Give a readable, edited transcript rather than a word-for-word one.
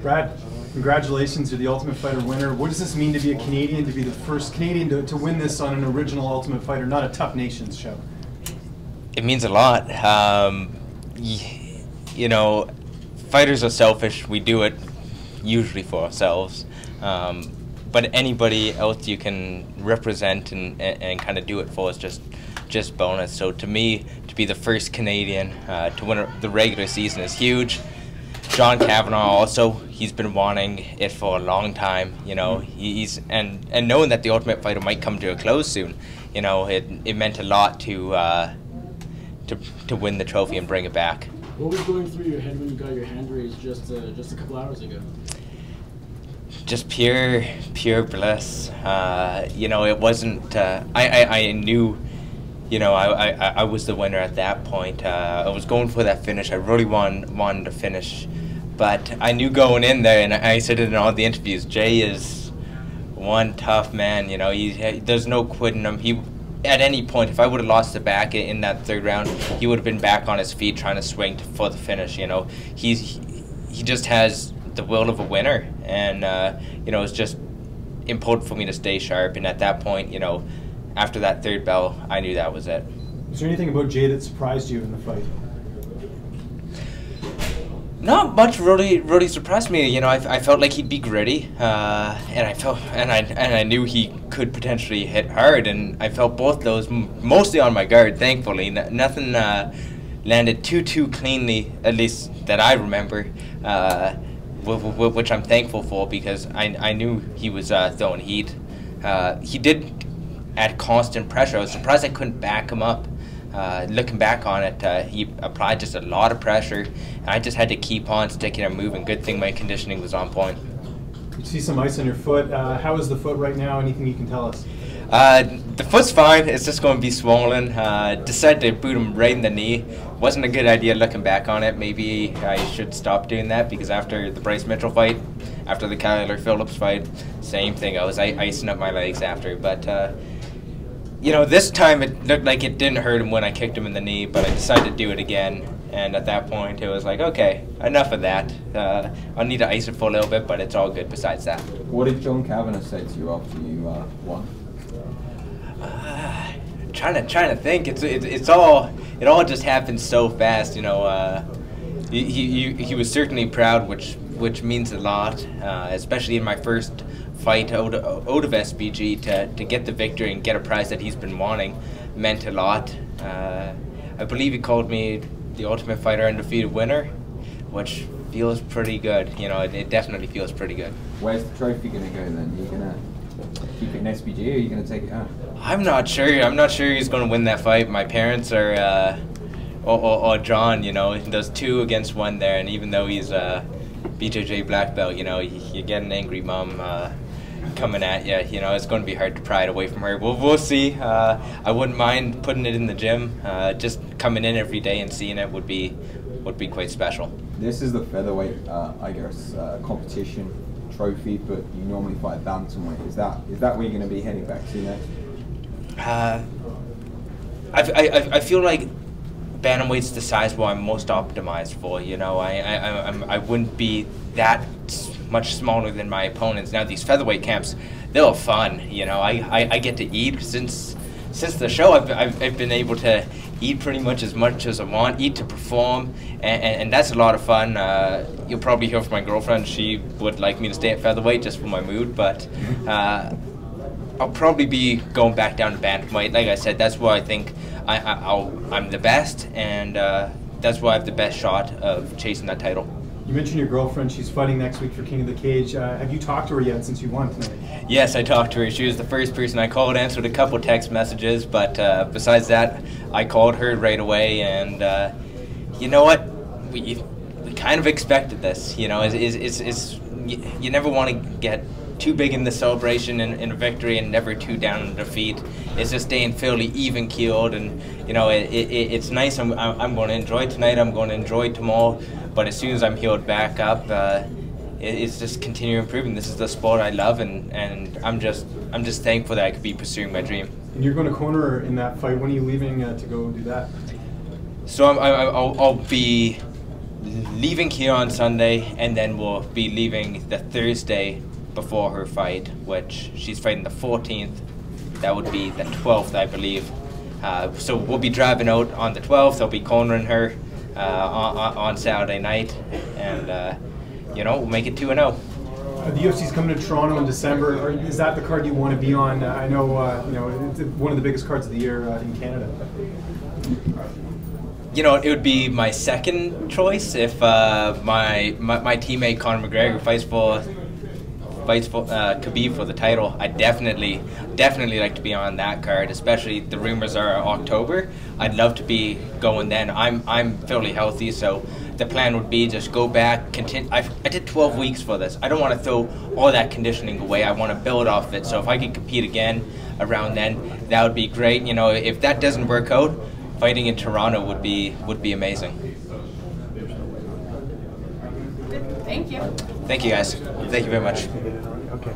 Brad, congratulations, you're the Ultimate Fighter winner. What does this mean to be a Canadian, to be the first Canadian to win this on an original Ultimate Fighter, not a Tough Nations show? It means a lot. You know, fighters are selfish. We do it usually for ourselves. But anybody else you can represent and kind of do it for is just bonus. So to me, to be the first Canadian to win the regular season is huge. John Katona also, he's been wanting it for a long time. You know, and knowing that the Ultimate Fighter might come to a close soon, you know, it meant a lot to win the trophy and bring it back. What was going through your head when you got your hand raised just a couple hours ago? Just pure bliss. You know, it wasn't. I knew. You know, I was the winner at that point. I was going for that finish. I really wanted to finish, but I knew going in there, and I said it in all the interviews. Jay is one tough man. You know, there's no quitting him. He, at any point, if I would have lost the back in that third round, he would have been back on his feet trying to swing for the finish. You know, he just has the will of a winner, and you know, it's just important for me to stay sharp. And at that point, you know, after that third bell, I knew that was it. Is there anything about Jay that surprised you in the fight? Not much really surprised me. You know, I felt like he'd be gritty, and I knew he could potentially hit hard, and I felt both those mostly on my guard. Thankfully, nothing landed too cleanly, at least that I remember, which I'm thankful for, because I knew he was throwing heat. He did add constant pressure. I was surprised I couldn't back him up. Looking back on it, he applied just a lot of pressure, and I just had to keep on sticking and moving. Good thing my conditioning was on point. You see some ice on your foot. How is the foot right now? Anything you can tell us? The foot's fine. It's just going to be swollen. Decided to boot him right in the knee. Wasn't a good idea looking back on it. Maybe I should stop doing that, because after the Bryce Mitchell fight, after the Kyler Phillips fight, same thing. I was icing up my legs after, but you know, this time it looked like it didn't hurt him when I kicked him in the knee, but I decided to do it again. And at that point, it was like, okay, enough of that. I'll need to ice it for a little bit, but it's all good besides that. What did John Katona say to you after you won? Trying to think. It all just happened so fast. You know, he was certainly proud, which means a lot, especially in my first fight out of SBG to get the victory and get a prize that he's been wanting meant a lot. I believe he called me the Ultimate Fighter undefeated winner, which feels pretty good. You know, it definitely feels pretty good. Where's the trophy going to go then? Are you going to keep it in SBG, or are you going to take it out? I'm not sure. I'm not sure he's going to win that fight. My parents are, or John, you know, there's 2 against 1 there, and even though he's BJJ black belt, you know, you get an angry mom coming at you. You know, it's going to be hard to pry it away from her. We'll see. I wouldn't mind putting it in the gym. Just coming in every day and seeing it would be quite special. This is the featherweight, I guess, competition trophy, but you normally fight bantamweight. Is that where you're going to be heading back to next? I feel like bantamweight's the size where I'm most optimized for. You know, I wouldn't be that much smaller than my opponents. Now these featherweight camps, they're fun. You know, I get to eat since the show. I've been able to eat pretty much as I want, eat to perform, and that's a lot of fun. You'll probably hear from my girlfriend. She would like me to stay at featherweight just for my mood, but I'll probably be going back down to bantamweight. Like I said, that's where I think I'm the best, and that's where I have the best shot of chasing that title. You mentioned your girlfriend. She's fighting next week for King of the Cage. Have you talked to her yet since you won tonight? Yes, I talked to her. She was the first person I called, answered a couple text messages, but besides that, I called her right away, and you know what? We kind of expected this. You know, you never want to get too big in the celebration in a victory and never too down in defeat. It's just staying fairly even keeled, and you know, it's nice. I'm going to enjoy tonight. I'm going to enjoy tomorrow. But as soon as I'm healed back up, it's just continue improving. This is the sport I love, and I'm just thankful that I could be pursuing my dream. And you're going to corner her in that fight. When are you leaving to go do that? So I'll be leaving here on Sunday, and then we'll be leaving the Thursday before her fight, which she's fighting the 14th. That would be the 12th, I believe. So we'll be driving out on the 12th. I'll be cornering her on Saturday night, and we'll make it 2-0. The UFC's coming to Toronto in December. Is that the card you want to be on? I know, it's one of the biggest cards of the year in Canada. It would be my second choice if my teammate Conor McGregor fights for Khabib for the title. I'd definitely like to be on that card, especially the rumors are October. I'd love to be going then. I'm fairly healthy, so the plan would be just go back, continue. I did 12 weeks for this. I don't want to throw all that conditioning away. I want to build off it. So if I could compete again around then, that would be great. If that doesn't work out, fighting in Toronto would be amazing. Good. Thank you. Thank you, guys. Thank you very much. Okay.